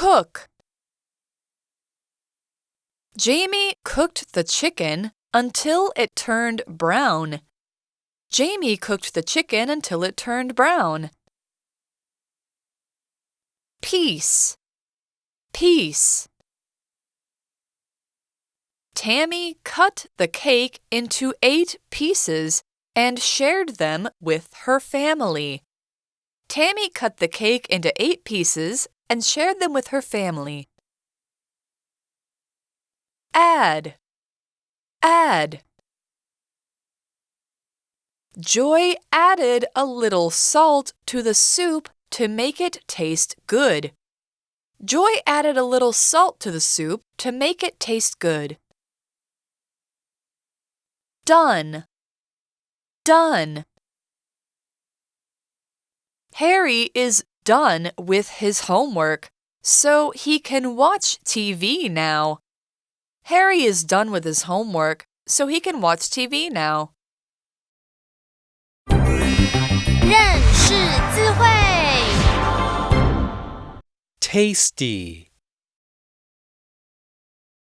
Cook. Jamie cooked the chicken until it turned brown. Jamie cooked the chicken until it turned brown. Piece. Piece. Tammy cut the cake into 8 pieces and shared them with her family. Tammy cut the cake into 8 pieces and shared them with her family. Add. Add. Joy added a little salt to the soup to make it taste good. Joy added a little salt to the soup to make it taste good. Done. Done. Harry is done with his homework, so he can watch TV now. Harry is done with his homework, so he can watch TV now. 认识字汇 Tasty.